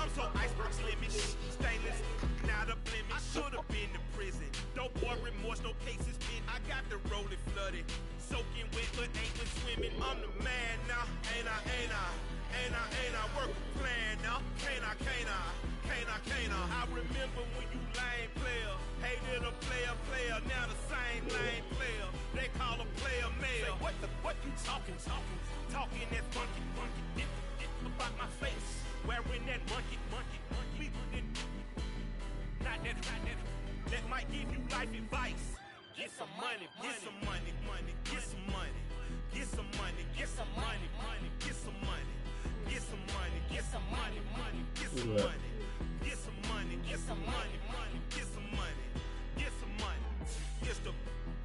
I'm so iceberg slimming, stainless, not a blemish. Should have been to prison. No boy remorse, no cases pinned. I got the rolling flooded, soaking wet, but ain't been swimming. I'm the man now, ain't I? Work a plan now, can't I? I remember when you lame player, hated a player, now the same lame player. They call a player mayor. What you talking that funky, about my face, wearing that monkey, not that, that might give you life advice. Get some money, get some money, get some money, get some money, get some money, get some money, get some money, get some money, get some money, get some money, get some money, get some money, get some money. It's the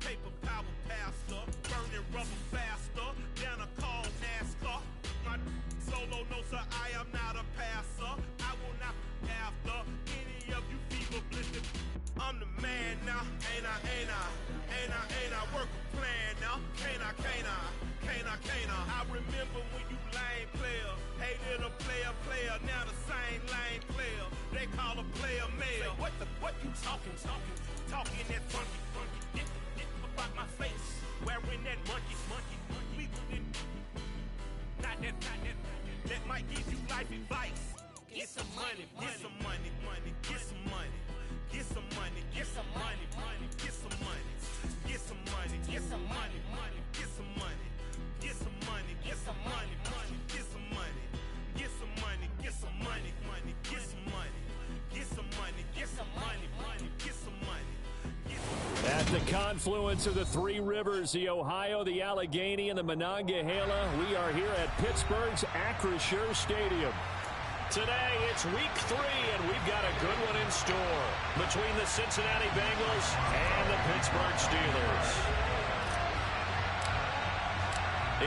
paper power pastor, burning rubber faster, down a call NASCAR. My solo no sir, I am not a passer. I will not be after any of you fever blistered. I'm the man now, ain't I? Work a plan now, can't I? I remember when you lame player, hated a player, now the same lame player. They call a player mayor. What you talking that funky, about my face, wearing that monkey, not that, that might give you life advice. Get some money, get some money, get some money. Get some money, get some money, get some money, get some money, get some money, get some money, get some money, get some money, get some money, get some money, get some money, get some money, get some money, get some money, get some money. At the confluence of the three rivers, the Ohio, the Allegheny, and the Monongahela, we are here at Pittsburgh's Acrisure Stadium. Today, it's week 3, and we've got a good one in store between the Cincinnati Bengals and the Pittsburgh Steelers.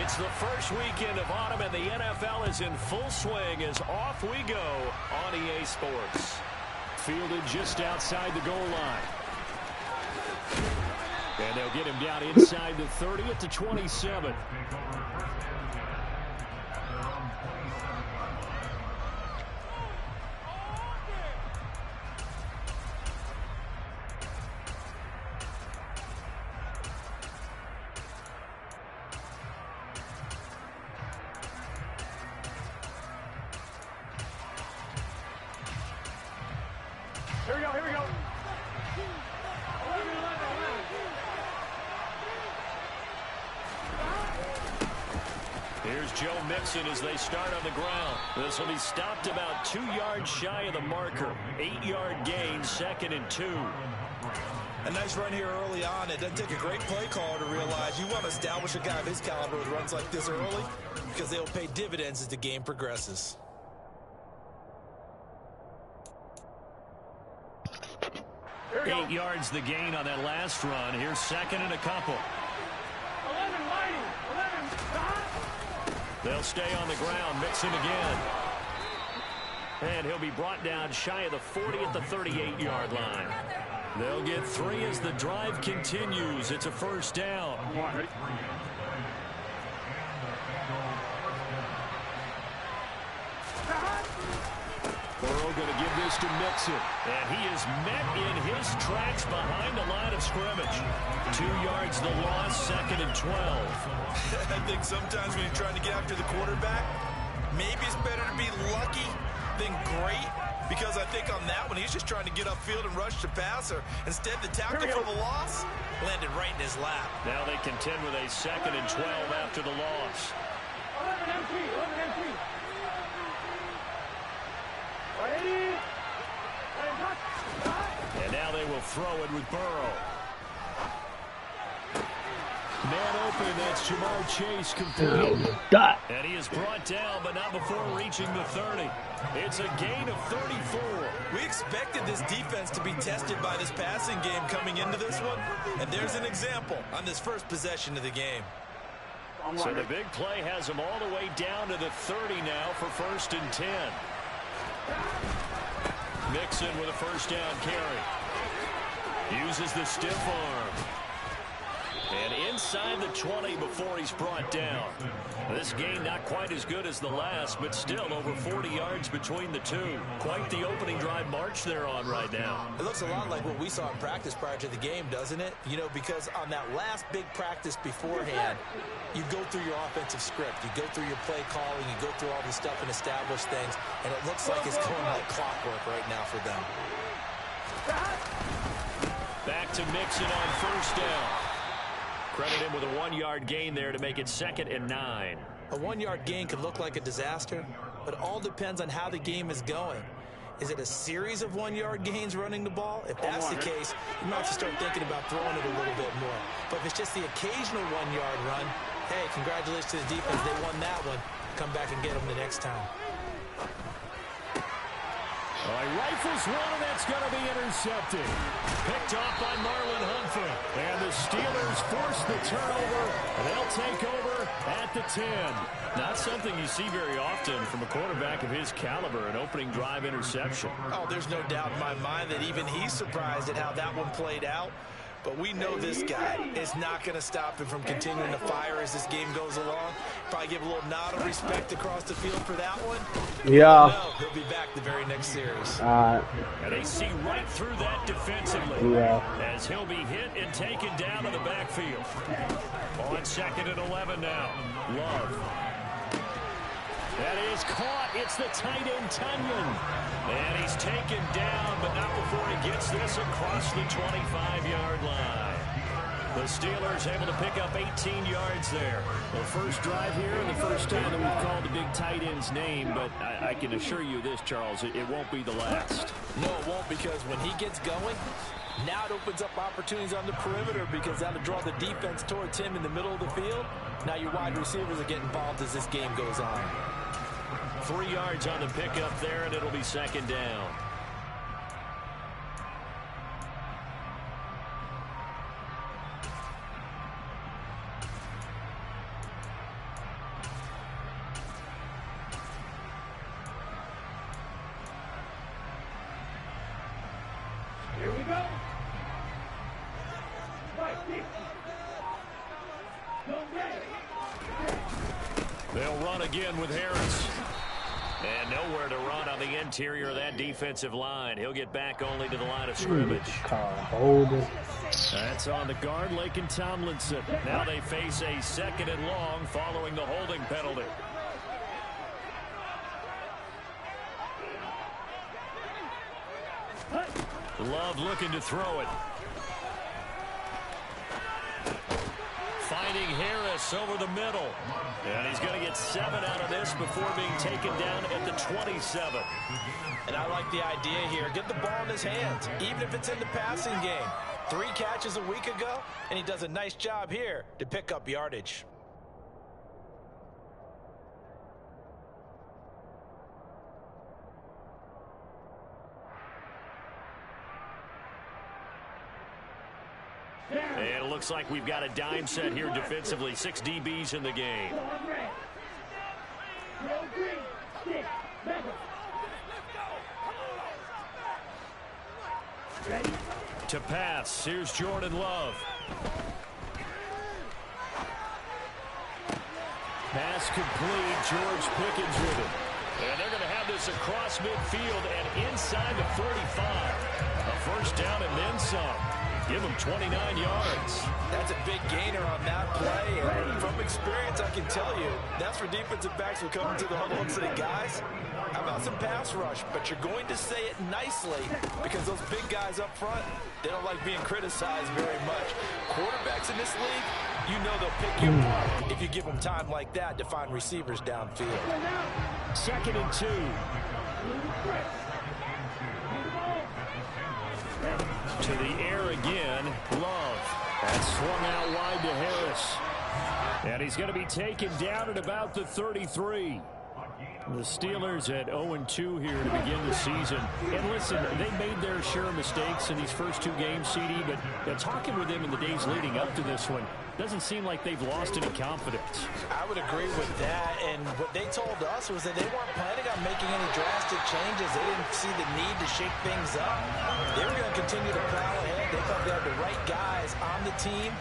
It's the first weekend of autumn, and the NFL is in full swing as off we go on EA Sports. Fielded just outside the goal line. And they'll get him down inside the 30 at the 27. Here we go. Here's Joe Mixon as they start on the ground. This will be stopped about 2 yards shy of the marker. 8-yard gain, 2nd and 2. A nice run here early on. It doesn't take a great play caller to realize you want to establish a guy of his caliber with runs like this early because they'll pay dividends as the game progresses. Eight yards the gain on that last run. Here's 2nd and a couple. 11, Whitey. 11. They'll stay on the ground. Mixon again. And he'll be brought down shy of the 40 at the 38-yard line. They'll get 3 as the drive continues. It's a first down. Burrow going to give this to Mixon. And he is met in his tracks behind the line of scrimmage. 2 yards the loss, 2nd and 12. I think sometimes when you're trying to get after the quarterback, maybe it's better to be lucky than great. Because I think on that one, he's just trying to get upfield and rush the passer. Instead, the tackle for the loss landed right in his lap. Now they contend with a 2nd and 12 after the loss. 11 MP. And now they will throw it with Burrow. Man open, that's Jamar Chase complete. And he is brought down, but not before reaching the 30. It's a gain of 34. We expected this defense to be tested by this passing game coming into this one. And there's an example on this first possession of the game. So the big play has him all the way down to the 30 now for 1st and 10. Mixon with a first down carry. Uses the stiff arm. And inside inside the 20 before he's brought down. This game not quite as good as the last, but still over 40 yards between the two. Quite the opening drive march they're on right now. It looks a lot like what we saw in practice prior to the game, doesn't it? You know, because on that last big practice beforehand, you go through your offensive script, you go through your play calling, you go through all this stuff and establish things, and it looks like it's going like clockwork right now for them. Back to Mixon on first down. Credit him with a 1-yard gain there to make it 2nd and 9. A 1-yard gain could look like a disaster, but it all depends on how the game is going. Is it a series of 1-yard gains running the ball? If that's the case, you might have to start thinking about throwing it a little bit more. But if it's just the occasional 1-yard run, hey, congratulations to the defense. They won that one. Come back and get them the next time. He rifles one, and that's going to be intercepted. Picked off by Marlon Humphrey. And the Steelers force the turnover, and they'll take over at the 10. Not something you see very often from a quarterback of his caliber, an opening drive interception. Oh, there's no doubt in my mind that even he's surprised at how that one played out. But we know this guy is not going to stop him from continuing to fire as this game goes along. Probably give a little nod of respect across the field for that one. Yeah. No, he'll be back the very next series. And they see right through that defensively. Yeah. As he'll be hit and taken down in the backfield. On 2nd and 11 now. Love. That is caught. It's the tight end, Tunyon. And he's taken down, but not before he gets this across the 25-yard line. The Steelers able to pick up 18 yards there. The first drive here and the first time that we've called the big tight end's name, but I can assure you this, Charles, it won't be the last. No, it won't, because when he gets going, now it opens up opportunities on the perimeter because that'll draw the defense towards him in the middle of the field. Now your wide receivers are getting involved as this game goes on. 3 yards on the pickup there, and it'll be 2nd down. Here we go. They'll run again with Harris. And nowhere to run on the interior of that defensive line. He'll get back only to the line of scrimmage. That's on the guard, Laken Tomlinson. Now they face a 2nd and long following the holding penalty. Love looking to throw it. Finding Harris over the middle. And he's going to get 7 out of this before being taken down at the 27. And I like the idea here. Get the ball in his hands, even if it's in the passing game. 3 catches a week ago, and he does a nice job here to pick up yardage. And it looks like we've got a dime set here defensively. 6 DBs in the game. To pass, here's Jordan Love. Pass complete, George Pickens with it. And they're going to have this across midfield and inside the 45. A first down and then some. Give him 29 yards. That's a big gainer on that play. And from experience, I can tell you, that's where defensive backs will come into the huddle and say, guys, how about some pass rush? But you're going to say it nicely because those big guys up front, they don't like being criticized very much. Quarterbacks in this league, you know they'll pick you apart if you give them time like that to find receivers downfield. 2nd and 2. To the air again, Love. That's swung out wide to Harris. And he's going to be taken down at about the 33. The Steelers at 0-2 here to begin the season. And listen, they made their share of mistakes in these first 2 games, CD, but talking with them in the days leading up to this one, doesn't seem like they've lost any confidence. I would agree with that, and what they told us was that they weren't planning on making any drastic changes. They didn't see the need to shake things up. They were going to continue to plow ahead. They thought they had the right guys on the team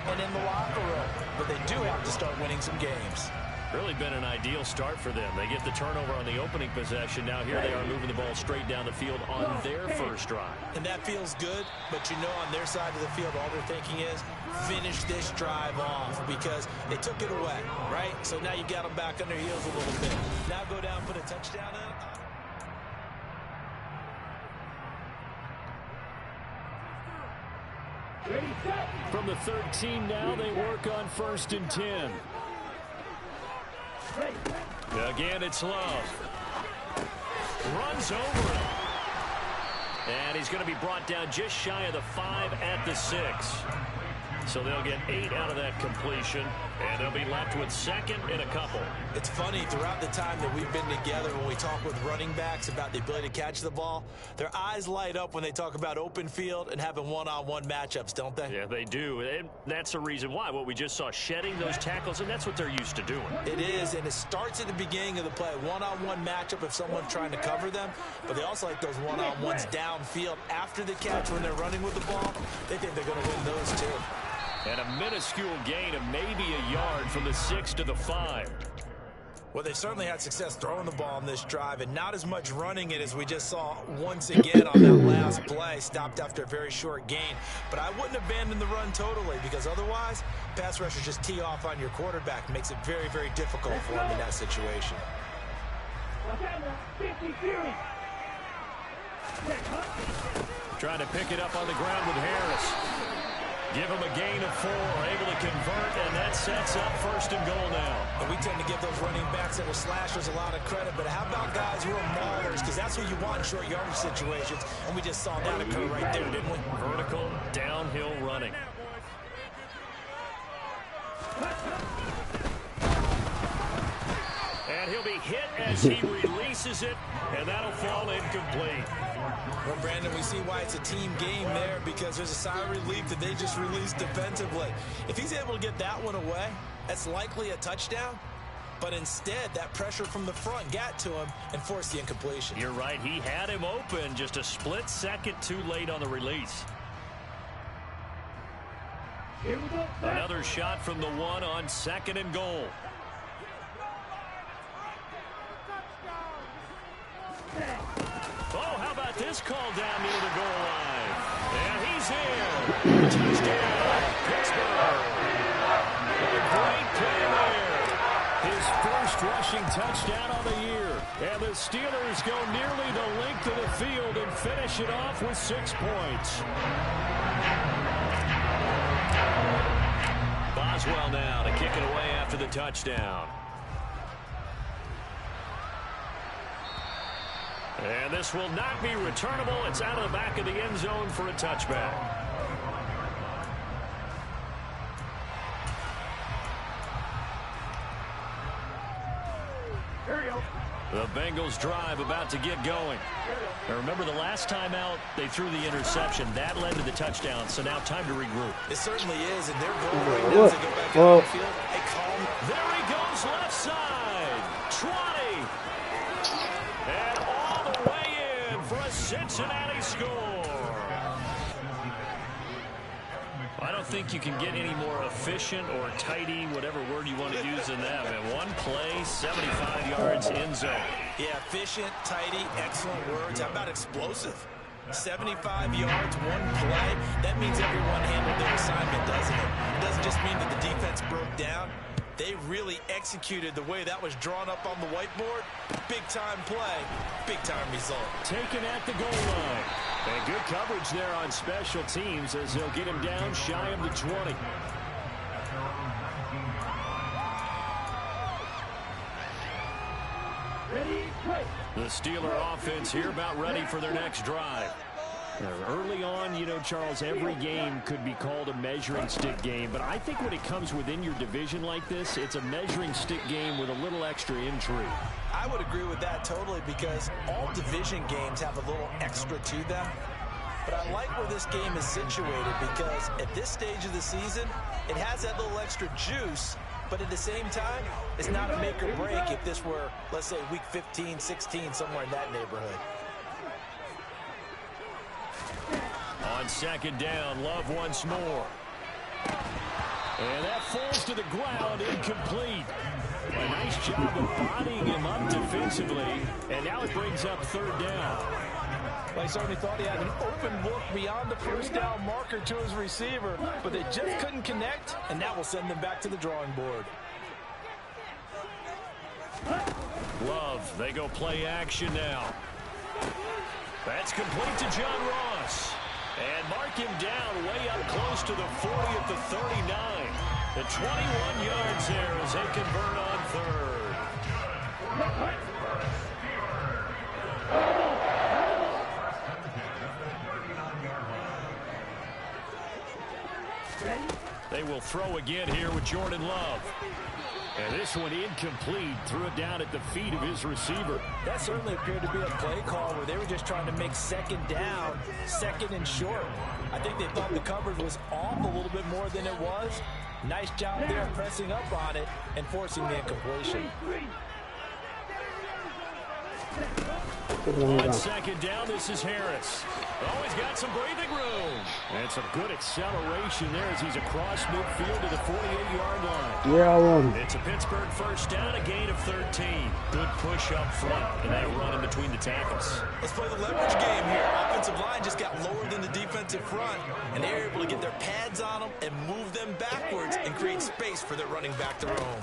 and in the locker room. But they do have to start winning some games. Really been an ideal start for them. They get the turnover on the opening possession. Now here they are moving the ball straight down the field on their first drive. And that feels good, but you know on their side of the field, all they're thinking is finish this drive off because they took it away, right? So now you got them back on their heels a little bit. Now go down, put a touchdown in. From the 13 now, they work on 1st and 10. Again, it's Love. Runs over it. And he's going to be brought down just shy of the 5 at the 6. So they'll get 8 out of that completion, and they'll be left with 2nd and a couple. It's funny, throughout the time that we've been together, when we talk with running backs about the ability to catch the ball, their eyes light up when they talk about open field and having one-on-one matchups, don't they? Yeah, they do. And that's the reason why. What we just saw, shedding those tackles, and that's what they're used to doing. It is, and it starts at the beginning of the play. One-on-one matchup if someone's trying to cover them, but they also like those one-on-ones downfield after the catch when they're running with the ball. They think they're going to win those too. And a minuscule gain of maybe a yard from the 6 to the 5. Well, they certainly had success throwing the ball on this drive, and not as much running it as we just saw once again on that last play. Stopped after a very short gain. But I wouldn't abandon the run totally, because otherwise, pass rushers just tee off on your quarterback. Makes it very, very difficult for him in that situation. Trying to pick it up on the ground with Harris. Give him a gain of 4, able to convert, and that sets up 1st and goal now. And we tend to give those running backs that are slashers a lot of credit, but how about guys who are maulers? Because that's what you want in short yardage situations, and we just saw that occur right there, didn't we? Vertical, downhill running. And he'll be hit as he releases it, and that'll fall incomplete. Well, Brandon, we see why it's a team game there, because there's a sigh of relief that they just released defensively. If he's able to get that one away, that's likely a touchdown. But instead, that pressure from the front got to him and forced the incompletion. You're right. He had him open, just a split second too late on the release. Another shot from the 1 on 2nd and goal. Oh, how about this call down near the goal line? And he's in. Touchdown, Pittsburgh. A great play there. His first rushing touchdown on the year. And the Steelers go nearly the length of the field and finish it off with 6 points. Boswell now to kick it away after the touchdown. And this will not be returnable. It's out of the back of the end zone for a touchback. The Bengals drive about to get going. Now remember, the last time out, they threw the interception. That led to the touchdown, so now time to regroup. It certainly is, and their goal right now is to go back out on the field. There he goes, left side. 20. And all the way in for a Cincinnati score. I don't think you can get any more efficient or tidy, whatever word you want to use in that. Man, one play, 75 yards, end zone. Yeah, efficient, tidy, excellent words. How about explosive? 75 yards, one play. That means everyone handled their assignment, doesn't it? It doesn't just mean that the defense broke down. They really executed the way that was drawn up on the whiteboard. Big-time play, big-time result. Taken at the goal line. And good coverage there on special teams as they'll get him down shy of the 20. The Steeler offense here about ready for their next drive. Early on, you know, Charles, every game could be called a measuring stick game, but I think when it comes within your division like this, it's a measuring stick game with a little extra intrigue. I would agree with that totally, because all division games have a little extra to them. But I like where this game is situated, because at this stage of the season, it has that little extra juice, but at the same time, it's not a make or break if this were, let's say, week 15, 16, somewhere in that neighborhood. On second down, Love once more. And that falls to the ground, incomplete. A nice job of bodying him up defensively, and now it brings up third down. Well, he certainly thought he had an open look beyond the first down marker to his receiver, but they just couldn't connect, and that will send them back to the drawing board. Love, they go play action now. That's complete to John Ross. And mark him down way up close to the 40 at the 39. The 21 yards there as they convert on third. They will throw again here with Jordan Love. And this one incomplete. Threw it down at the feet of his receiver. That certainly appeared to be a play call where they were just trying to make second down, second and short. I think they thought the coverage was off a little bit more than it was. Nice job there pressing up on it and forcing the incompletion. On second down, this is Harris. Oh, he's got some breathing room. And some good acceleration there as he's across midfield to the 48-yard line. Yeah, I won. It's a Pittsburgh first down, a gain of 13. Good push up front, and that run in between the tackles. Let's play the leverage game here. Offensive line just got lower than the defensive front, and they're able to get their pads on them and move them backwards and create space for their running back to roam.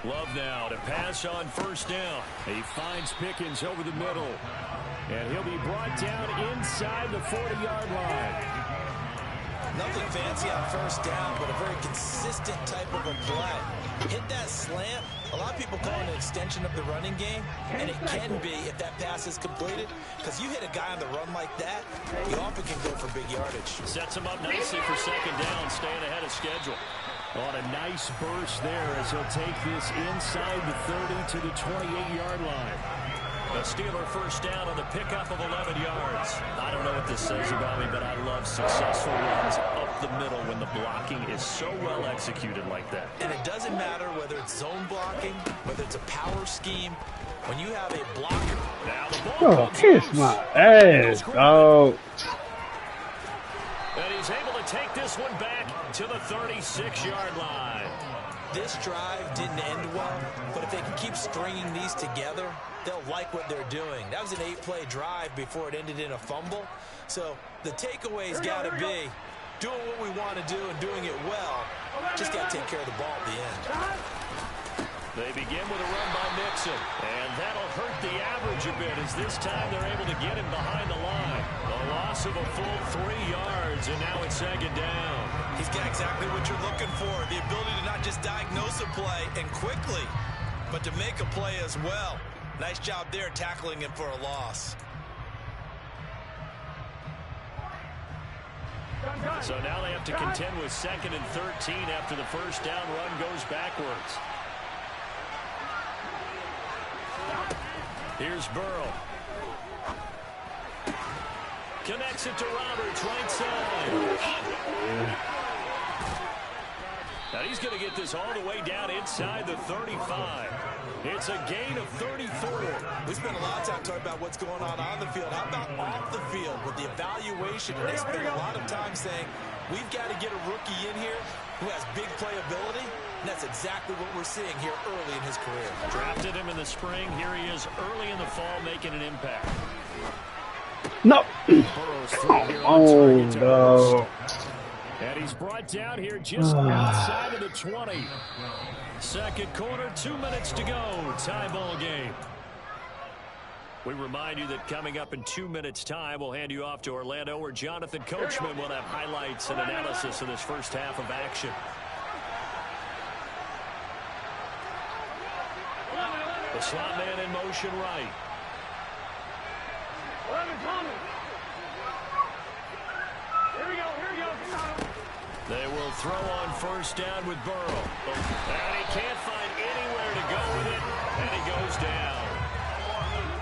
Love now to pass on first down. He finds Pickens over the middle. And he'll be brought down inside the 40-yard line. Nothing fancy on first down, but a very consistent type of a play. Hit that slant. A lot of people call it an extension of the running game, and it can be if that pass is completed, because you hit a guy on the run like that, you often can go for big yardage. Sets him up nicely for second down, staying ahead of schedule. On a nice burst there as he'll take this inside the 30 to the 28-yard line. A Steeler first down on the pickup of 11 yards. I don't know what this says about me, but I love successful runs up the middle when the blocking is so well executed like that. And it doesn't matter whether it's zone blocking, whether it's a power scheme. When you have a blocker. Now the ball kiss my ass, dog. And he's able to take this one back to the 36-yard line. This drive didn't end well, but if they can keep stringing these together, they'll like what they're doing. That was an 8-play drive before it ended in a fumble. So the takeaway's got to be doing what we want to do and doing it well. Just got to take care of the ball at the end. They begin with a run by Mixon, and that'll hurt the average a bit as this time they're able to get him behind the line. A loss of a full 3 yards, and now it's second down. He's got exactly what you're looking for, the ability to not just diagnose a play and quickly, but to make a play as well. Nice job there tackling him for a loss. So now they have to contend with second and 13 after the first down run goes backwards. Here's Burrow. Connects it to Roberts, right side. Now he's going to get this all the way down inside the 35. It's a gain of 34. We spent a lot of time talking about what's going on the field. How about off the field with the evaluation? And they spent a lot of time saying, we've got to get a rookie in here who has big playability. And that's exactly what we're seeing here early in his career. Drafted him in the spring. Here he is early in the fall making an impact. No. Oh, no. And he's brought down here just outside of the 20. Second quarter, 2 minutes to go. Tie ball game. We remind you that coming up in 2 minutes' time, we'll hand you off to Orlando, where Jonathan Coachman will have highlights and analysis of this first half of action. The slot man in motion right. They will throw on first down with Burrow. And he can't find anywhere to go with it, and he goes down.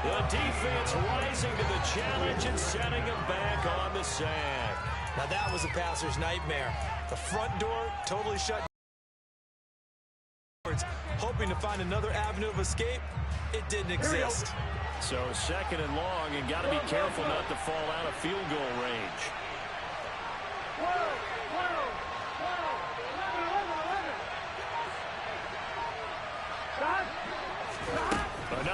The defense rising to the challenge and setting him back on the sack. Now that was a passer's nightmare. The front door totally shut. Hoping to find another avenue of escape, it didn't exist. So second and long, and got to be careful not to fall out of field goal range.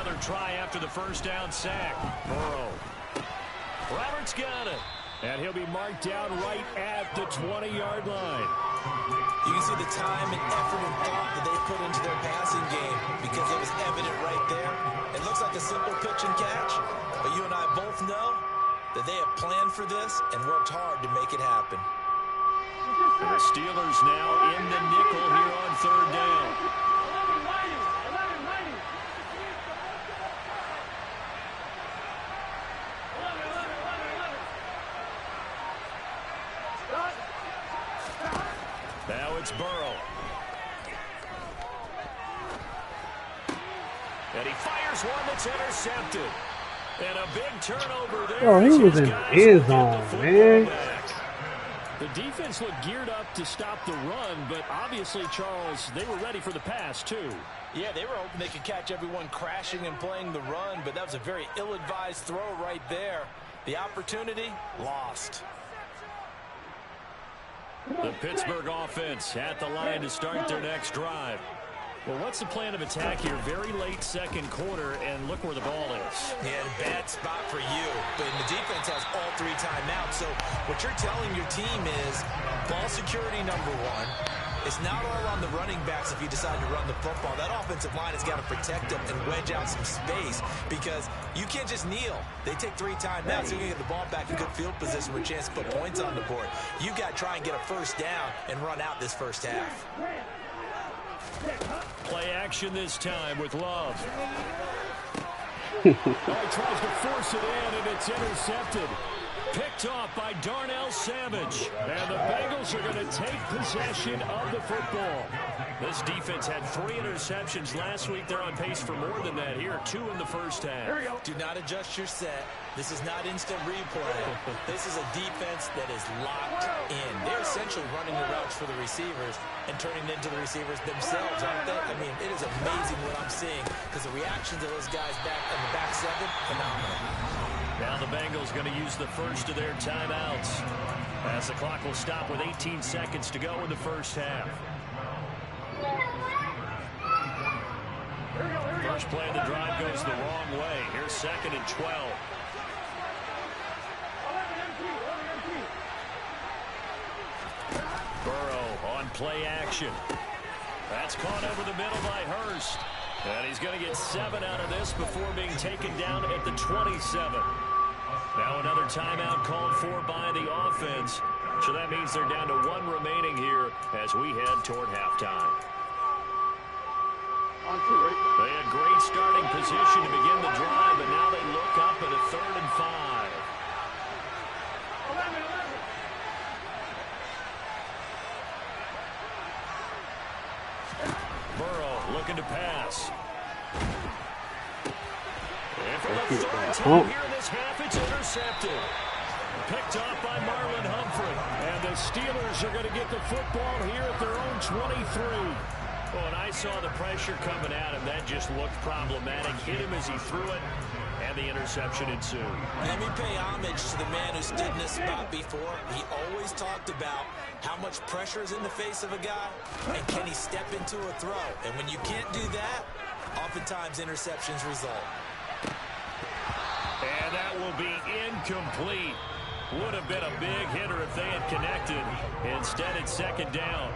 another try after the first down sack. Burrow. Roberts got it. And he'll be marked down right at the 20-yard line. You can see the time and effort and thought that they put into their passing game because it was evident right there. It looks like a simple pitch and catch, but you and I both know that they have planned for this and worked hard to make it happen. The Steelers now in the nickel here on third down. Now it's Burrow. And he fires one that's intercepted. And a big turnover there. Oh, he was in the end zone, man. The defense looked geared up to stop the run, but obviously, Charles, they were ready for the pass, too. Yeah, they were hoping they could catch everyone crashing and playing the run, but that was a very ill-advised throw right there. The opportunity, lost. The Pittsburgh offense at the line to start their next drive. Well, what's the plan of attack here? Very late second quarter, and look where the ball is. Yeah, bad spot for you. But the defense has all 3 timeouts. So what you're telling your team is ball security number 1. It's not all on the running backs if you decide to run the football. That offensive line has got to protect them and wedge out some space because you can't just kneel. They take 3 timeouts. You're going to get the ball back in good field position with a chance to put points on the board. You've got to try and get a first down and run out this first half. Play action this time with Love. He tries to force it in, and it's intercepted. Picked off by Darnell Savage. And the Bengals are going to take possession of the football. This defense had 3 interceptions last week. They're on pace for more than that here. 2 in the first half. Do not adjust your set. This is not instant replay. This is a defense that is locked in. They're essentially running the routes for the receivers and turning it into the receivers themselves, aren't they? I mean, it is amazing what I'm seeing because the reactions of those guys back in the back 7, phenomenal. Now the Bengals going to use the first of their timeouts as the clock will stop with 18 seconds to go in the first half. First play of the drive goes the wrong way. Here's 2nd and 12. Burrow on play action. That's caught over the middle by Hurst. And he's going to get 7 out of this before being taken down at the 27. Now another timeout called for by the offense. So that means they're down to 1 remaining here as we head toward halftime. They had great starting position to begin the drive, but now they look up at a 3rd and 5. Burrow looking to pass. And for the 3rd time here in this half, it's intercepted. Picked off by Marlon Humphrey. And the Steelers are going to get the football here at their own 23. Well, and I saw the pressure coming at him. That just looked problematic. Hit him as he threw it, and the interception ensued. Let me pay homage to the man who stood in this spot before. He always talked about how much pressure is in the face of a guy, and can he step into a throw. And when you can't do that, oftentimes interceptions result. And that will be incomplete. Would have been a big hitter if they had connected. Instead, it's 2nd down.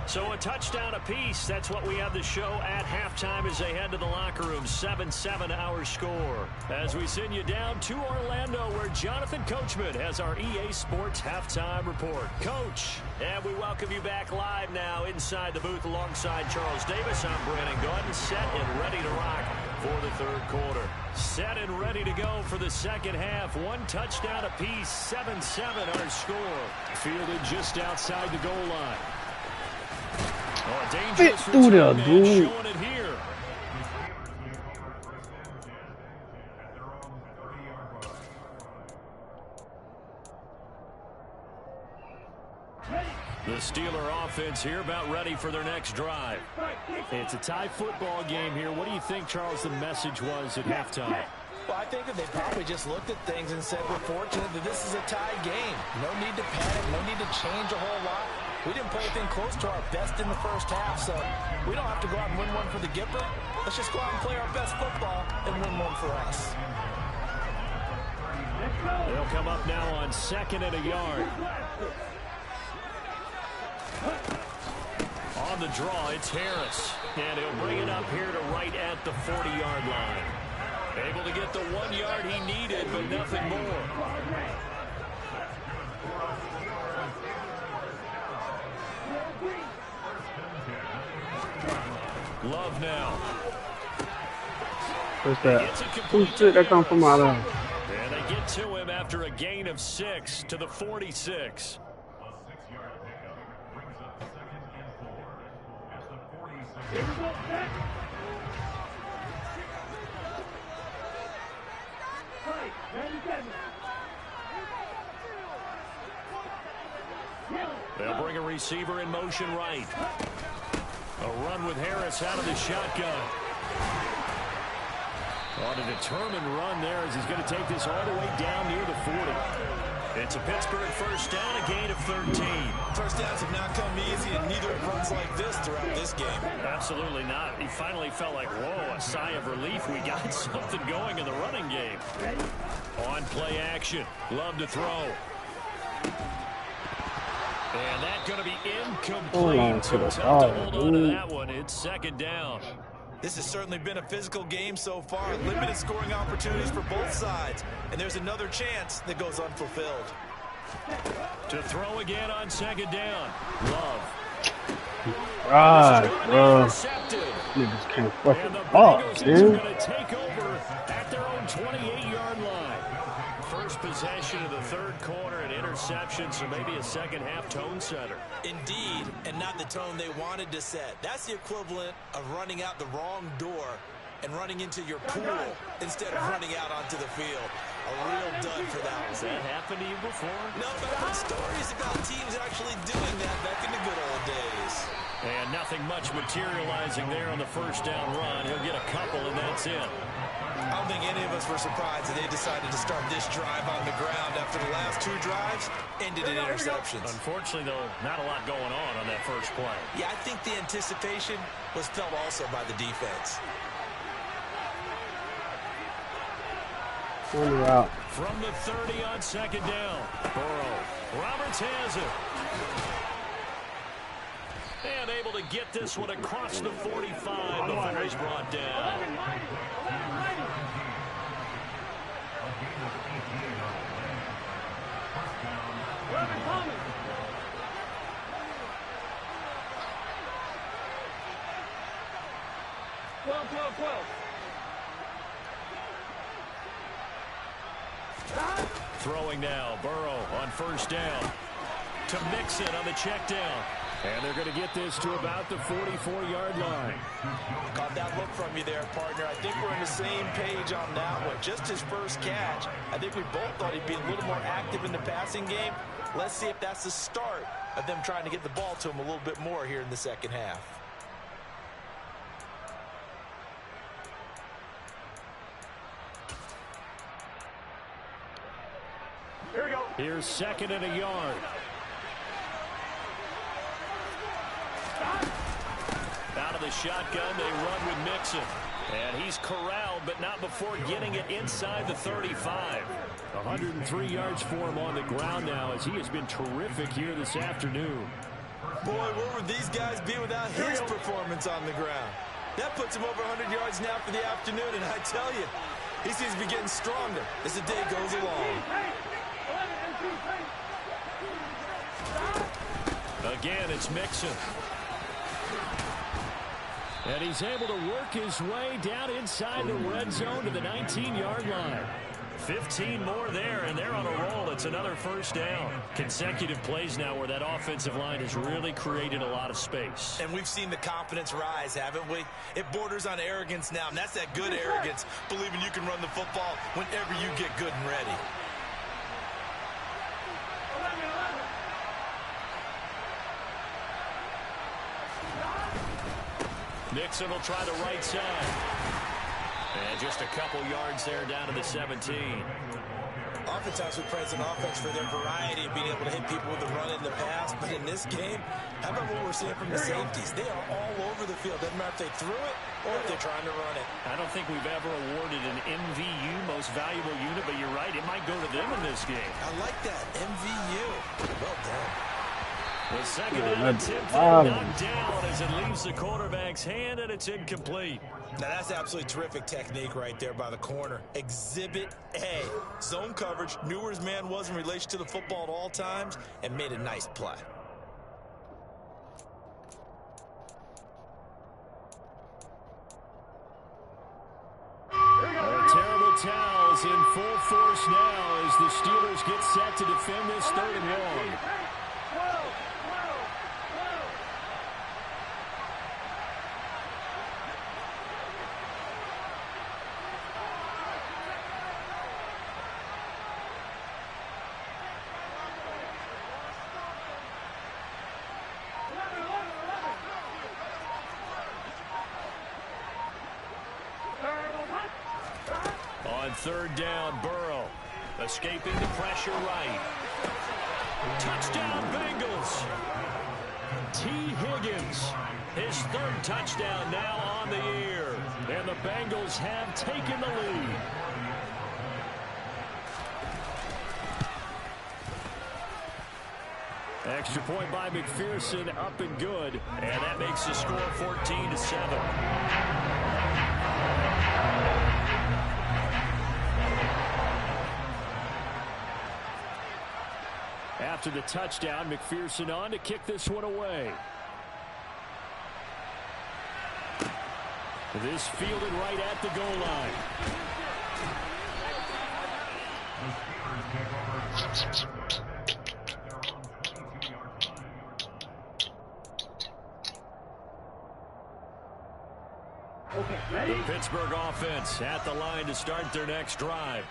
So a touchdown apiece. That's what we have the show at halftime as they head to the locker room. 7-7 our score. As we send you down to Orlando where Jonathan Coachman has our EA Sports halftime report. Coach, and we welcome you back live now inside the booth alongside Charles Davis. I'm Brandon Gordon, set and ready to rock for the 3rd quarter. Set and ready to go for the 2nd half. 1 touchdown apiece. 7-7 our score. Fielded just outside the goal line. Oh, dangerous return man showing it here. The Steeler offense here about ready for their next drive. It's a tie football game here. What do you think, Charles, the message was at halftime? Well, I think that they probably just looked at things and said, we're fortunate that this is a tied game. No need to panic, no need to change a whole lot. We didn't play anything close to our best in the first half, so we don't have to go out and win one for the Gipper. Let's just go out and play our best football and win one for us. They'll come up now on 2nd and a yard. On the draw, it's Harris. And he'll bring it up here to right at the 40-yard line. Able to get the 1 yard he needed, but nothing more. Love now. What's that? Who's shit that come from out of? And they get to him after a gain of 6 to the 46. They'll bring a receiver in motion right. A run with Harris out of the shotgun. On a determined run there as he's going to take this all the way down near the 40. It's a Pittsburgh first down, a gain of 13. First downs have not come easy, and neither have runs like this throughout this game. Absolutely not. He finally felt like, whoa, a sigh of relief. We got something going in the running game. On play action. Love to throw. And that's going to be incomplete. Tough to hold on to that one. It's 2nd down. This has certainly been a physical game so far. Limited scoring opportunities for both sides. And there's another chance that goes unfulfilled. To throw again on 2nd down. Love. Right, bro. Niggas can't fucking up, Bengals man. are going to take over at their own 28-yard line. First possession of the 3rd quarter, an interception, so maybe a second-half tone setter. Indeed, and not the tone they wanted to set. That's the equivalent of running out the wrong door and running into your pool instead of running out onto the field. A real dud for that one. Has that happened to you before? No, but I've heard stories about teams actually doing that back in the good old days. And nothing much materializing there on the first down run. He'll get a couple, and that's it. I don't think any of us were surprised that they decided to start this drive on the ground after the last 2 drives ended in interceptions. Unfortunately, though, not a lot going on that first play. Yeah, I think the anticipation was felt also by the defense. From the 30 on 2nd down. Burrow. Roberts has it. And able to get this one across the 45 before he's brought down. Throwing now, Burrow on first down. To Mixon on the check down. And they're going to get this to about the 44-yard line. Caught that look from you there, partner. I think we're on the same page on that one. Just his first catch. I think we both thought he'd be a little more active in the passing game. Let's see if that's the start of them trying to get the ball to him a little bit more here in the second half. Here we go. Here's 2nd and a yard. Out of the shotgun, they run with Mixon. And he's corralled, but not before getting it inside the 35. 103 yards for him on the ground now, as he has been terrific here this afternoon. Boy, where would these guys be without his performance on the ground? That puts him over 100 yards now for the afternoon, and I tell you, he seems to be getting stronger as the day goes along. Again, it's Mixon. And he's able to work his way down inside the red zone to the 19-yard line. 15 more there, and they're on a roll. It's another first down. Consecutive plays now where that offensive line has really created a lot of space. And we've seen the confidence rise, haven't we? It borders on arrogance now, and that's that good arrogance, believing you can run the football whenever you get good and ready. Mixon will try the right side. And just a couple yards there down to the 17. oftentimes we praise an offense for their variety of being able to hit people with the run in the pass. But in this game, how about what we're seeing from the safeties? They are all over the field. Doesn't matter if they threw it or if they're trying to run it. I don't think we've ever awarded an MVU, most valuable unit, but you're right. It might go to them in this game. I like that. MVU. Well done. The second down attempt knocked down as it leaves the quarterback's hand, and it's incomplete. Now, that's absolutely terrific technique right there by the corner. Exhibit A. Zone coverage, knew where his man was in relation to the football at all times, and made a nice play. Terrible towels in full force now as the Steelers get set to defend this 3rd and long. On 3rd down, Burrow escaping the pressure right. Touchdown, Bengals. T. Higgins, his 3rd touchdown now on the year. And the Bengals have taken the lead. Extra point by McPherson, up and good. And that makes the score 14-7. After the touchdown, McPherson on to kick this one away. This fielded right at the goal line. The Pittsburgh offense at the line to start their next drive.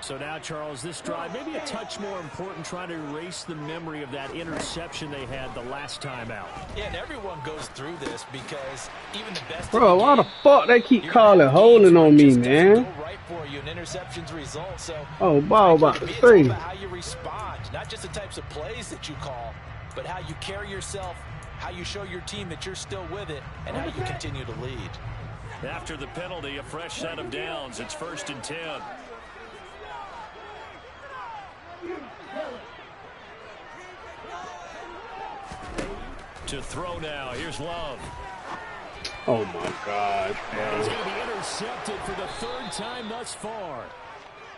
So now, Charles, this drive maybe a touch more important, trying to erase the memory of that interception they had the last time out. Yeah, and everyone goes through this because even the best. Bro, why the fuck they keep calling holding on me, man? Right for you, an interception's result. So oh, ball about to it's say. about how you respond, not just the types of plays that you call, but how you carry yourself, how you show your team that you're still with it, and how you continue to lead. After the penalty, a fresh set of downs. It's 1st and 10. To throw now. Here's Love. Oh, my God. And he's going to be intercepted for the 3rd time thus far.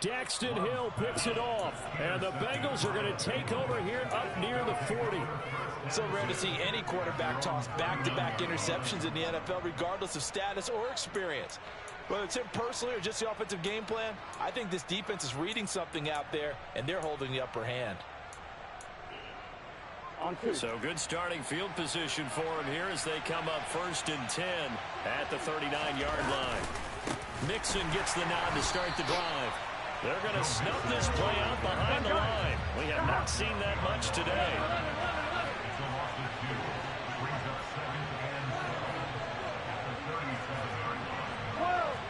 Daxton Hill picks it off. And the Bengals are going to take over here up near the 40. So rare to see any quarterback toss back-to-back interceptions in the NFL, regardless of status or experience. Whether it's him personally or just the offensive game plan, I think this defense is reading something out there, and they're holding the upper hand. So good starting field position for him here as they come up 1st and 10 at the 39-yard line. Mixon gets the nod to start the drive. They're going to snuff this play out behind the line. We have not seen that much today.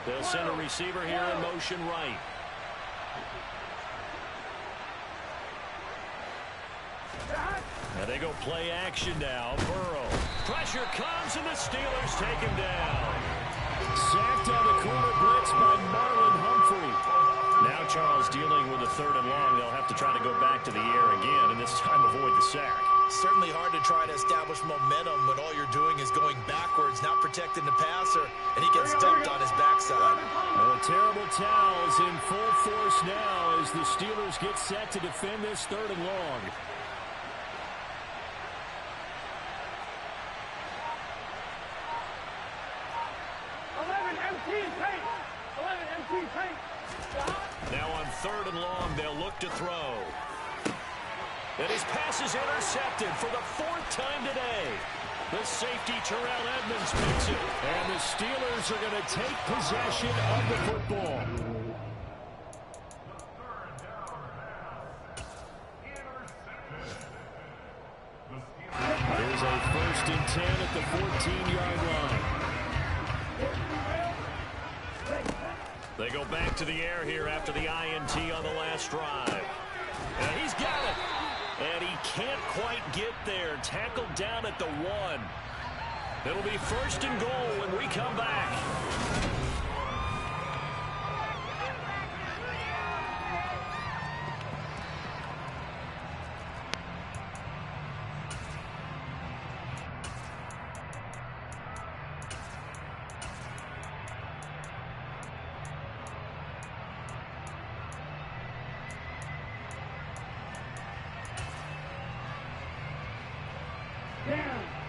They'll send a receiver here in motion right. And they go play action now. Burrow. Pressure comes, and the Steelers take him down. Sacked on the corner blitz by Marlon Humphrey. Now Charles dealing with a 3rd and long. They'll have to try to go back to the air again, and this time avoid the sack. Certainly hard to try to establish momentum when all you're doing is going backwards, not protecting the passer, and he gets dumped on his backside. The terrible towels in full force now as the Steelers get set to defend this 3rd and long. Now on 3rd and long, they'll look to throw. And his pass is intercepted for the 4th time today. The safety, Terrell Edmonds, picks it. And the Steelers are going to take possession of the football. Here's a 1st and 10 at the 14-yard line. They go back to the air here after the INT on the last drive. And he's got it. And he can't quite get there. Tackled down at the 1. It'll be 1st and goal when we come back.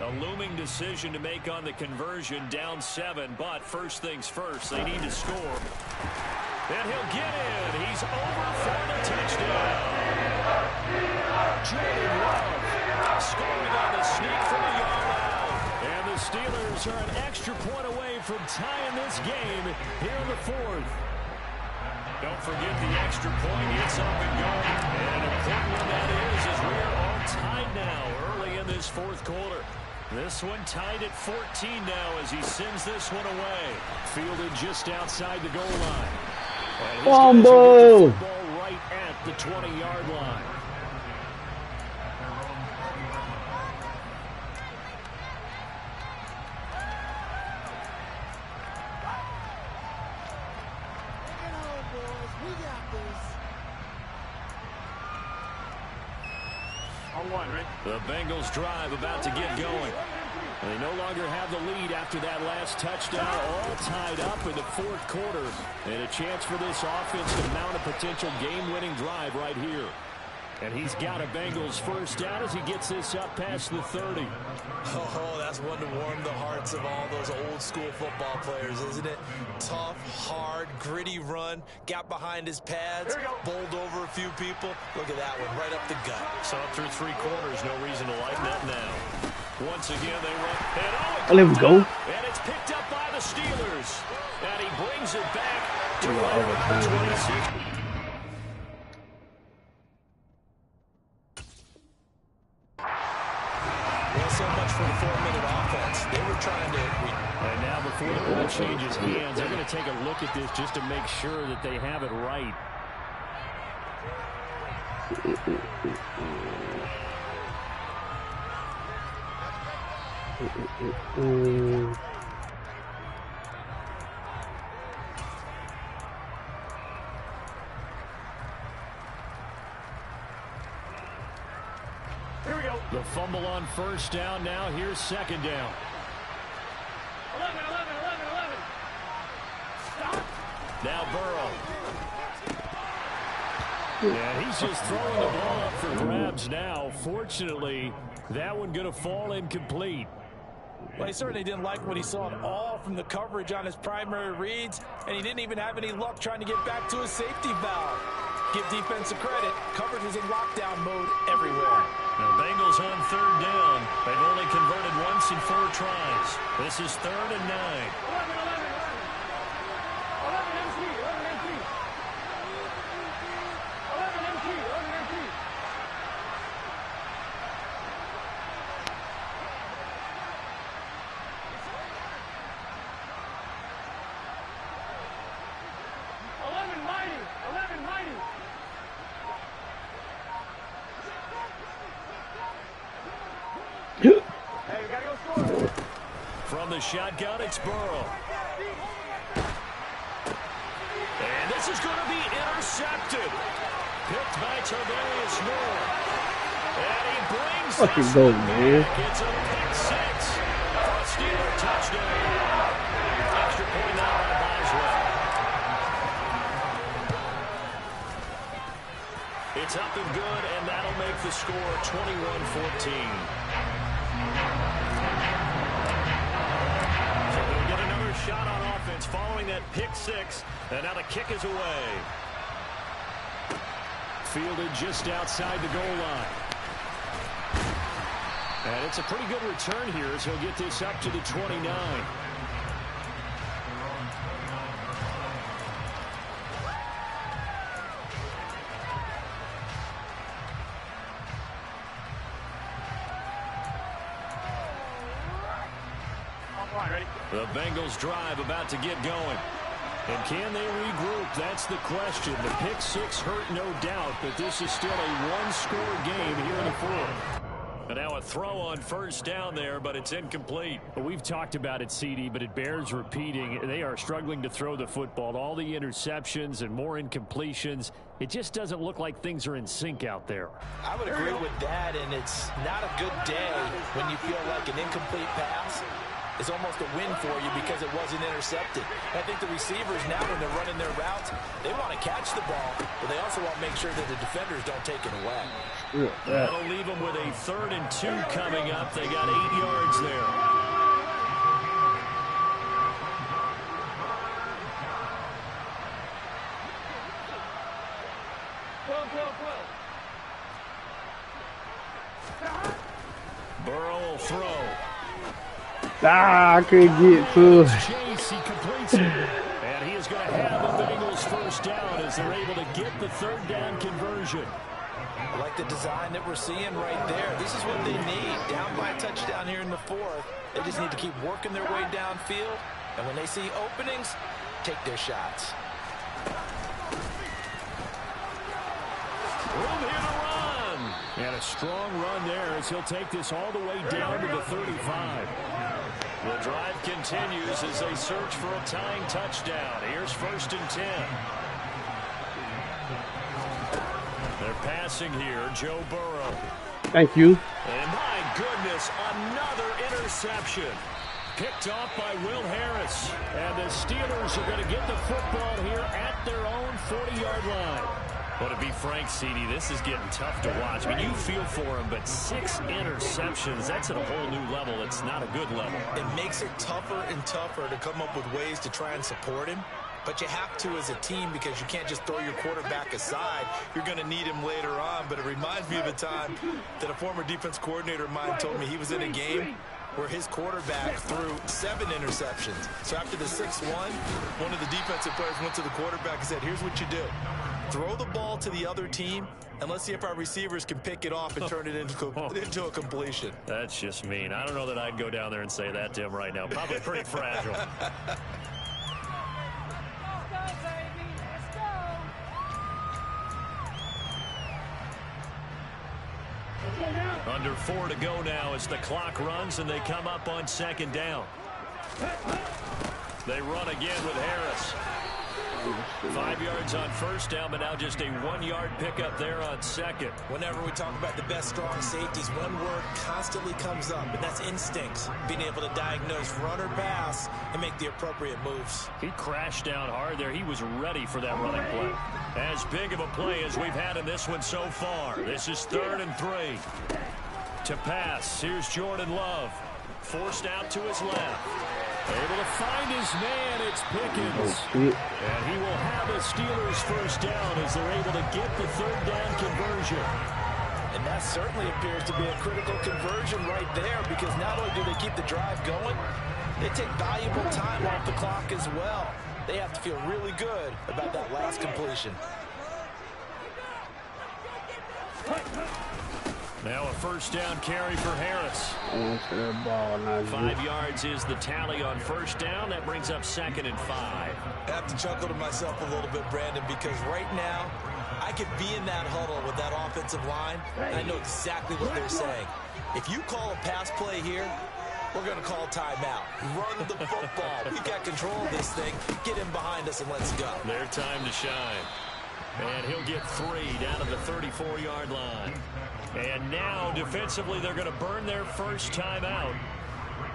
A looming decision to make on the conversion, down 7, but first things first, they need to score. And he'll get in. He's over for the touchdown. Jordan Love scoring on the sneak from a yard out. And the Steelers are an extra point away from tying this game here in the 4th. Don't forget the extra point. It's up and going. And an important one that is, as we are all tied now early in this 4th quarter. This one tied at 14 now as he sends this one away. Fielded just outside the goal line. And he's going to get the football right at the 20-yard line. The Bengals drive about to get going. They no longer have the lead after that last touchdown, all tied up in the 4th quarter. And a chance for this offense to mount a potential game-winning drive right here. And he's got a Bengals first down as he gets this up past the 30. Oh, that's one to warm the hearts of all those old-school football players, isn't it? Tough, hard, gritty run. Got behind his pads, bowled over a few people. Look at that one, right up the gut. So up through 3 quarters, no reason to lighten up now. Once again, they run. Oh, there we go. And it's picked up by the Steelers. And he brings it back to the 26. So much for the 4-minute offense. They were trying to... And now before the ball changes hands, they're going to take a look at this just to make sure that they have it right. Here we go. The fumble on first down. Now here's second down. 11. Stop. Now Burrow. Yeah, he's just throwing the ball up for grabs now. Fortunately, that one going to fall incomplete. Well, he certainly didn't like what he saw at all from the coverage on his primary reads, and he didn't even have any luck trying to get back to his safety valve. Give defense a credit. Coverage was in lockdown mode everywhere. The Bengals on third down. They've only converted once in 4 tries. This is 3rd and 9. 11 MC. From the shotgun, it's Burrow. And this is going to be intercepted. Picked by Tavarius Moore. And he brings Fucking this go, one man. back. It's a pick 6 for a Steeler touchdown. Extra point now by Boswell. It's up and good, and that'll make the score 21-14. Shot on offense following that pick 6, and now the kick is away. Fielded just outside the goal line. And it's a pretty good return here as he'll get this up to the 29. The Bengals drive about to get going. And can they regroup? That's the question. The pick six hurt, no doubt, but this is still a one-score game here in the fourth. And now a throw on first down there, but it's incomplete. Well, we've talked about it, CD, but it bears repeating. They are struggling to throw the football. All the interceptions and more incompletions. It just doesn't look like things are in sync out there. I would agree with that, and it's not a good day when you feel like an incomplete pass is almost a win for you because it wasn't intercepted. And I think the receivers now, when they're running their routes, they want to catch the ball, but they also want to make sure that the defenders don't take it away. That'll leave them with a 3rd and 2 coming up. They got 8 yards there. Burrow will throw. I couldn't get to it. Chase, he completes it. And he is going to have the Bengals first down as they're able to get the 3rd down conversion. I like the design that we're seeing right there. This is what they need. Down by a touchdown here in the 4th. They just need to keep working their way downfield. And when they see openings, take their shots. Room here to run. And a strong run there as he'll take this all the way down to the 35. The drive continues as they search for a tying touchdown. Here's 1st and 10. They're passing here, Joe Burrow. Thank you. And my goodness, another interception. Picked off by Will Harris. And the Steelers are going to get the football here at their own 40-yard line. But to be frank, CD, this is getting tough to watch. I mean, you feel for him, but 6 interceptions, that's at a whole new level. It's not a good level. It makes it tougher and tougher to come up with ways to try and support him. But you have to as a team because you can't just throw your quarterback aside. You're going to need him later on. But it reminds me of a time that a former defense coordinator of mine told me he was in a game where his quarterback threw 7 interceptions. So after the 6-1, one of the defensive players went to the quarterback and said, here's what you do. Throw the ball to the other team, and let's see if our receivers can pick it off and turn it into a completion. That's just mean. I don't know that I'd go down there and say that to him right now. Probably pretty fragile. Under 4 to go now as the clock runs and they come up on 2nd down. They run again with Harris. 5 yards on 1st down, but now just a 1-yard pickup there on 2nd. Whenever we talk about the best strong safeties, one word constantly comes up, and that's instincts. Being able to diagnose run or pass and make the appropriate moves. He crashed down hard there. He was ready for that running play. As big of a play as we've had in this one so far. This is 3rd and 3. To pass, here's Jordan Love. Forced out to his left. Able to find his man, it's Pickens. And he will have a Steelers first down as they're able to get the 3rd down conversion. And that certainly appears to be a critical conversion right there because not only do they keep the drive going, they take valuable time off the clock as well. They have to feel really good about that last completion. Now a first down carry for Harris. 5 yards is the tally on first down. That brings up 2nd and 5. I have to chuckle to myself a little bit, Brandon, because right now I could be in that huddle with that offensive line, and I know exactly what they're saying. If you call a pass play here, we're going to call timeout. Run the football. We've got control of this thing. Get in behind us and let's go. Their time to shine. And he'll get 3 down to the 34-yard line. And now, defensively, they're going to burn their first timeout.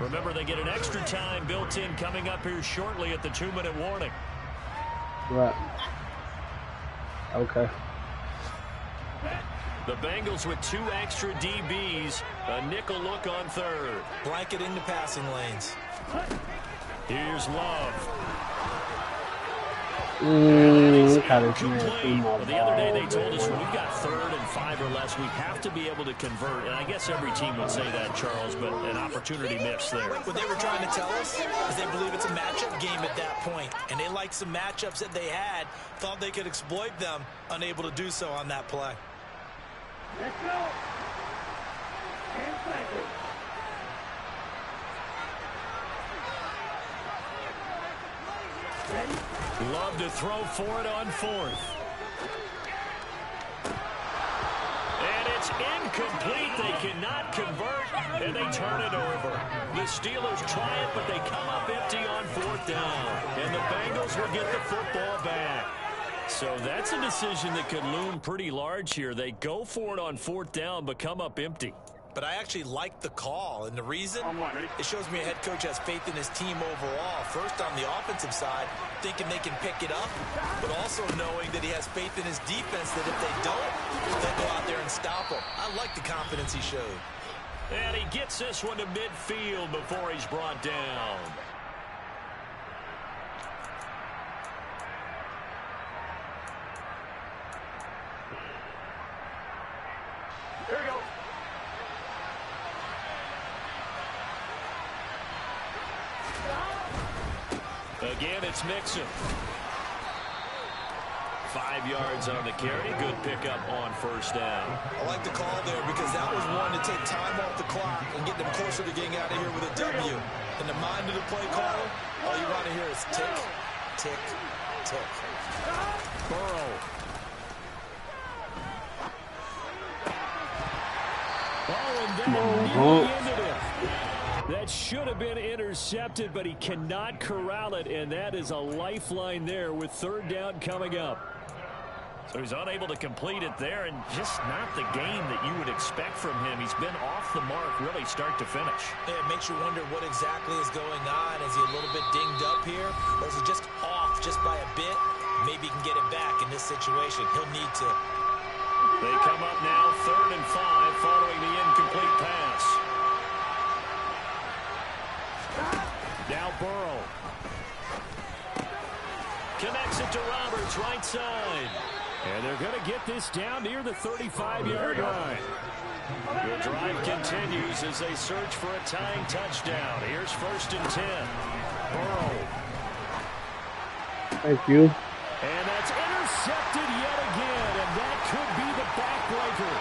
Remember, they get an extra time built in coming up here shortly at the 2-minute warning. Right. Okay. The Bengals with 2 extra DBs. A nickel look on 3rd. Blanketing the passing lanes. Here's Love. The other day they told us when we've got 3rd and 5 or less, we have to be able to convert. And I guess every team would say that, Charles, but an opportunity missed there. What they were trying to tell us is they believe it's a matchup game at that point. And they liked some matchups that they had, thought they could exploit them, unable to do so on that play. Let's go. And second. Love to throw for it on 4th. And it's incomplete. They cannot convert, and they turn it over. The Steelers try it, but they come up empty on 4th down. And the Bengals will get the football back. So that's a decision that could loom pretty large here. They go for it on 4th down, but come up empty. But I actually like the call, and the reason? It shows me a head coach has faith in his team overall. First, on the offensive side, thinking they can pick it up, but also knowing that he has faith in his defense that if they don't, they'll go out there and stop them. I like the confidence he showed. And he gets this one to midfield before he's brought down. Here we go. Again, it's Mixon. 5 yards on the carry. Good pickup on 1st down. I like the call there because that was one to take time off the clock and get them closer to getting out of here with a W. In the mind of the play caller, all you want to hear is tick, tick, tick. Burrow. Oh, and that nearly ended it. That should have been intercepted, but he cannot corral it, and that is a lifeline there with 3rd down coming up. So he's unable to complete it there, and just not the game that you would expect from him. He's been off the mark really start to finish. Yeah, it makes you wonder what exactly is going on. Is he a little bit dinged up here, or is he just off just by a bit? Maybe he can get it back in this situation. He'll need to. They come up now 3rd and 5 following the incomplete pass. Now Burrow. Connects it to Roberts, right side. And they're going to get this down near the 35-yard line. The drive continues as they search for a tying touchdown. Here's 1st and 10. Burrow. Thank you. And that's intercepted yet again, and that could be the backbreaker.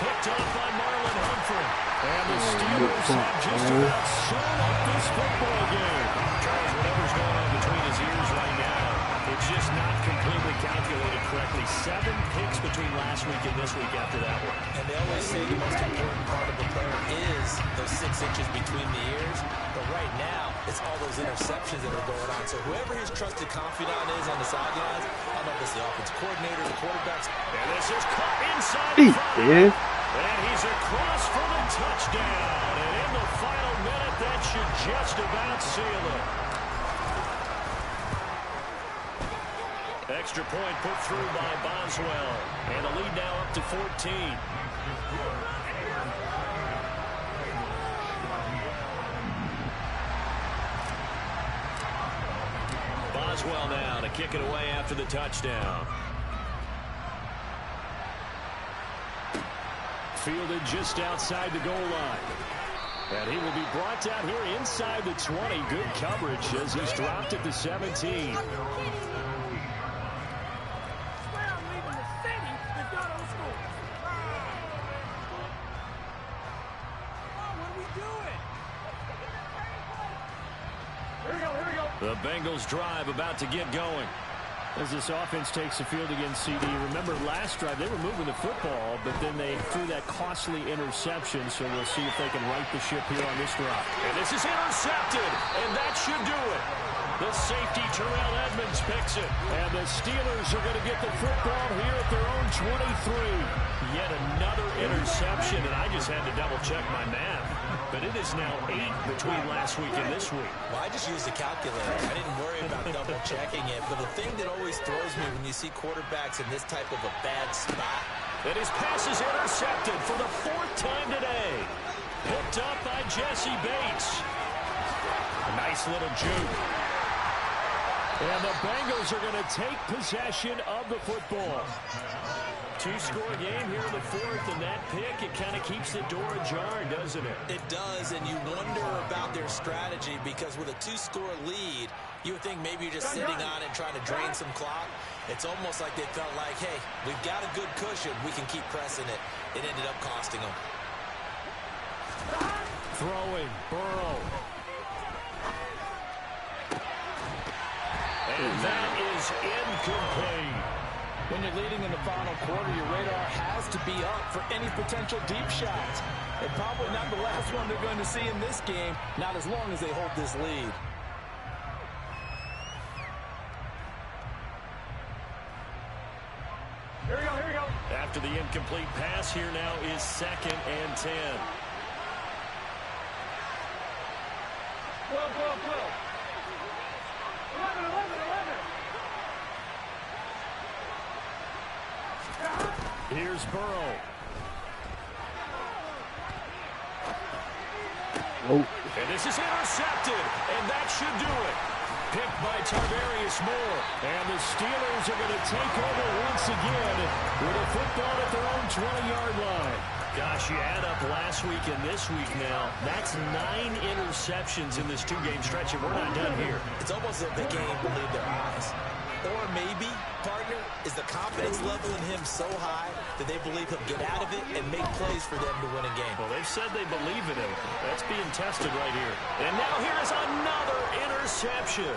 Picked off by Marlon Humphrey. And the Steelers have just about sewn up this football game. Charles, whatever's going on between his ears right now, it's just not completely calculated correctly. 7 picks between last week and this week after that one. And they always say the most important part of the player is those 6 inches between the ears. But right now, it's all those interceptions that are going on. So whoever his trusted confidant is on the sidelines, I don't know if it's the offensive coordinator, the quarterbacks. And this is caught inside the 5. And he's across for the touchdown. And in the final minute, that should just about seal it. Extra point put through by Boswell. And the lead now up to 14. Boswell now to kick it away after the touchdown. Fielded just outside the goal line. And he will be brought down here inside the 20. Good coverage as he's dropped at the 17. The Bengals drive about to get going. As this offense takes the field against CD. Remember last drive they were moving the football, but then they threw that costly interception. So we'll see if they can right the ship here on this drive. And this is intercepted, and that should do it. The safety Terrell Edmonds picks it, and the Steelers are going to get the football here at their own 23. Yet another interception, and I just had to double check my math. But it is now 8 between last week and this week. Well, I just used a calculator. I didn't worry about double checking it. But the thing that always throws me when you see quarterbacks in this type of a bad spot. And his pass is intercepted for the 4th time today. Picked up by Jesse Bates. A nice little juke. And the Bengals are going to take possession of the football. 2-score game here in the 4th, and that pick, it kind of keeps the door ajar, doesn't it? It does, and you wonder about their strategy because with a 2-score lead, you would think maybe you're just sitting on it trying to drain some clock. It's almost like they felt like, hey, we've got a good cushion. We can keep pressing it. It ended up costing them. Throwing, Burrow. And is incomplete. When you're leading in the final quarter, your radar has to be up for any potential deep shots. And probably not the last one they're going to see in this game, not as long as they hold this lead. Here we go, here we go. After the incomplete pass, here now is 2nd and 10. 12, 12, 12. 11, 11, 11. Here's Burrow. Oh. And this is intercepted, and that should do it. Picked by Tarvarius Moore. And the Steelers are going to take over once again with a football at their own 20-yard line. Gosh, you add up last week and this week now. That's 9 interceptions in this 2-game stretch, and we're not done here. It's almost as if the game believed their eyes. Or maybe, partner, is the confidence level in him so high that they believe he'll get out of it and make plays for them to win a game. Well, they've said they believe in him. That's being tested right here. And now here is another interception.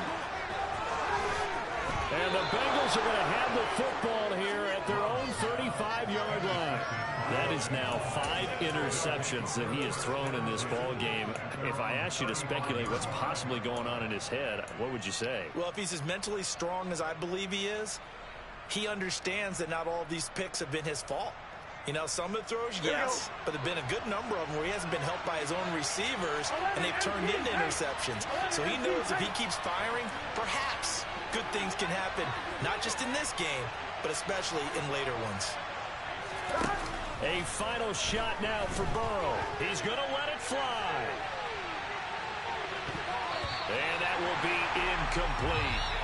And the Bengals are going to have the football here at their own 35-yard line. That is now 5 interceptions that he has thrown in this ball game. If I asked you to speculate what's possibly going on in his head, what would you say? Well, if he's as mentally strong as I believe he is, he understands that not all of these picks have been his fault. You know, some of the throws, yes, but there have been a good number of them where he hasn't been helped by his own receivers, and they've turned into interceptions. So he knows if he keeps firing, perhaps good things can happen, not just in this game, but especially in later ones. A final shot now for Burrow. He's going to let it fly. And that will be incomplete.